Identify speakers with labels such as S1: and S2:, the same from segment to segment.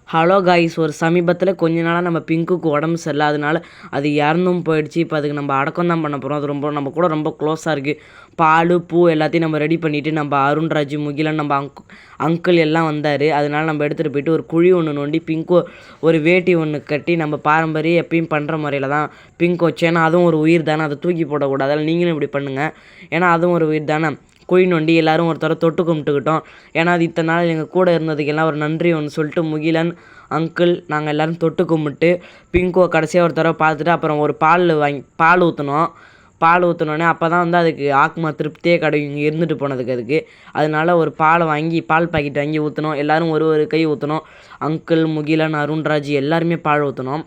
S1: Hello guys, ஒரு சமீபத்தில் கொஞ்ச நாளாக நம்ம பிங்க்குக்கு உடம்பு சரியில்லை. அதனால அது இறந்தும் போயிடுச்சு. இப்போ அதுக்கு நம்ம அடக்கம் தான் பண்ண போகிறோம். அது நம்ம கூட ரொம்ப க்ளோஸாக இருக்குது. பால் பூ எல்லாத்தையும் நம்ம ரெடி பண்ணிவிட்டு நம்ம அருண்ராஜ், முகிலன், நம்ம அங்கிள் எல்லாம் வந்தார். அதனால நம்ம எடுத்துகிட்டு போயிட்டு ஒரு குழி ஒன்று நோண்டி பிங்க்கு ஒரு வேட்டி ஒன்று கட்டி நம்ம பாரம்பரிய எப்பயும் பண்ணுற முறையில் தான் பிங்க் வச்சோம். ஏன்னா அதுவும் ஒரு உயிர் தானே, அதை தூக்கி போடக்கூடாது. அதில் நீங்களும் இப்படி பண்ணுங்கள். ஏன்னா அதுவும் ஒரு உயிர் தானே. குழி நோண்டி எல்லோரும் ஒருத்தர தொட்டு கும்பிட்டுக்கிட்டோம். ஏன்னா அது இத்தனை நாள் எங்கள் கூட இருந்ததுக்கெல்லாம் ஒரு நன்றி ஒன்று சொல்லிட்டு முகிலன், அங்கிள் நாங்கள் எல்லோரும் தொட்டு கும்பிட்டு பிங்கோ கடைசியாக ஒரு தடவை பார்த்துட்டு அப்புறம் ஒரு பால் ஊற்றினோம். பால் ஊற்றினோடனே அப்போ தான் வந்து அதுக்கு ஆத்மா திருப்தியே கிடைக்கும் இங்கே இருந்துட்டு போனதுக்கு. அதுக்கு அதனால ஒரு பால் பாக்கெட் வாங்கி ஊற்றினோம். எல்லோரும் ஒரு கை ஊற்றினோம். அங்கிள், முகிலன், அருண்ராஜ் எல்லாருமே பால் ஊற்றினோம்.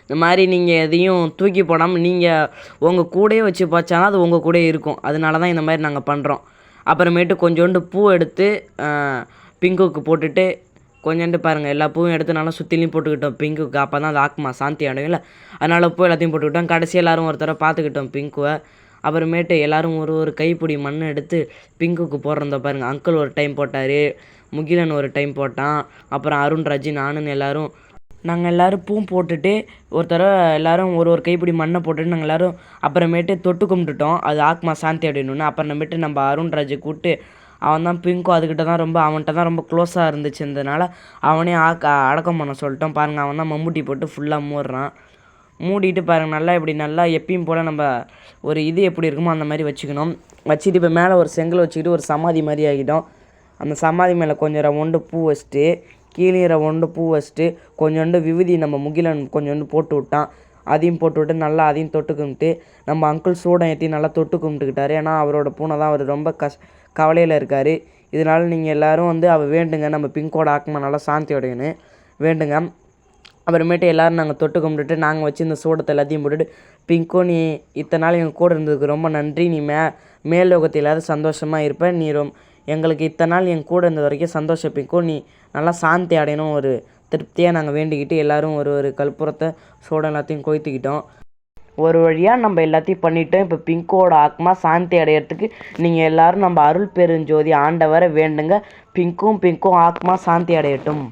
S1: இந்த மாதிரி நீங்கள் எதையும் தூக்கி போடாமல் நீங்கள் உங்கள் கூடயே வச்சு பார்த்தாலும் அது உங்கள் கூடயே இருக்கும். அதனால தான் இந்த மாதிரி நாங்கள் பண்ணுறோம். அப்புறமேட்டு கொஞ்சோண்டு பூ எடுத்து பிங்குக்கு போட்டுட்டு கொஞ்சோண்டு பாருங்கள், எல்லா பூவும் எடுத்து நல்லா சுற்றிலையும் போட்டுக்கிட்டோம் பிங்குக்கு. அப்போ தான் அது ஆத்மா சாந்தி அடையும்ல. அதனால் பூ எல்லாத்தையும் போட்டுக்கிட்டோம். கடைசி எல்லோரும் ஒரு தடவை பார்த்துக்கிட்டோம் பிங்குவை. அப்புறமேட்டு எல்லோரும் ஒரு கைப்பிடி மண் எடுத்து பிங்குக்கு போடுறத பாருங்கள். அங்கிள் ஒரு டைம் போட்டார், முகிலன் ஒரு டைம் போட்டான், அப்புறம் அருண்ராஜ், நானுன்னு நாங்கள் எல்லோரும் பூ போட்டுட்டு ஒரு தடவை எல்லோரும் ஒரு கைப்பிடி மண்ணை போட்டுட்டு நாங்கள் எல்லோரும் அப்புறமேட்டு தொட்டு கும்பிட்டுட்டோம். அது ஆத்மா சாந்தி அடையணுன்னு. அப்புறமேட்டு நம்ம அருண்ராஜை கூப்பிட்டு அவன் தான் பிங்க்கும் அவன்கிட்ட தான் ரொம்ப க்ளோஸாக இருந்துச்சுன்றதுனால அவனே அடக்கம் பண்ண சொல்லிட்டோம். பாருங்கள், அவன் தான் மம்முட்டி போட்டு ஃபுல்லாக மூடுறான். மூடிட்டு பாருங்கள், நல்லா எப்பயும் போல் நம்ம ஒரு இது எப்படி இருக்குமோ அந்த மாதிரி வச்சுக்கணும். வச்சுட்டு இப்போ மேலே ஒரு செங்கல் வச்சுக்கிட்டு ஒரு சமாதி மாதிரி ஆகிட்டோம். அந்த சமாதி மேலே கொஞ்சம் ரவுண்டு பூ வச்சுட்டு கீழே ரவுண்டு பூ வச்சுட்டு கொஞ்சோண்டு விபூதி நம்ம முகிலன் கொஞ்சோண்டு போட்டு விட்டான். அதையும் போட்டு விட்டு நல்லா அதையும் தொட்டு கும்பிட்டு நம்ம அங்கிள் சூடம் ஏற்றி நல்லா தொட்டு கும்பிட்டுக்கிட்டாரு. ஏன்னா அவரோட பூனை தான் அவர் ரொம்ப கவலையில் இருக்கார். இதனால் நீங்கள் எல்லோரும் வந்து வேண்டுங்க, நம்ம பிங்கோட ஆத்மா நல்லா சாந்தி அடையணும்னு வேண்டுங்க. அப்புறமேட்டு எல்லோரும் நாங்கள் தொட்டு கும்பிட்டுட்டு நாங்கள் வச்சு இந்த சூடத்தை எல்லாத்தையும் போட்டுட்டு, பிங்கோ நீ இத்தனை நாள் எங்கள் கூட இருந்ததுக்கு ரொம்ப நன்றி. நீ மேல்லோகத்தில் இல்லாத சந்தோஷமாக இருப்ப. நீ எங்களுக்கு இத்தனை நாள் என் கூட இருந்தது வரைக்கும் சந்தோஷம் பிங்கோ. நீ நல்லா சாந்தி அடையணும் ஒரு திருப்தியாக நாங்கள் வேண்டிக்கிட்டு எல்லோரும் ஒரு கற்பூரத்தை சூடம் எல்லாத்தையும் கொய்த்துக்கிட்டோம். ஒரு வழியாக நம்ம எல்லாத்தையும் பண்ணிட்டோம். இப்போ பிங்கோட ஆத்மா சாந்தி அடையிறதுக்கு நீங்கள் எல்லோரும் நம்ம அருள் பெருஞ்சோதி ஆண்டவரை வேண்டுங்க. பிங்க்கும் ஆத்மா சாந்தி அடையட்டும்.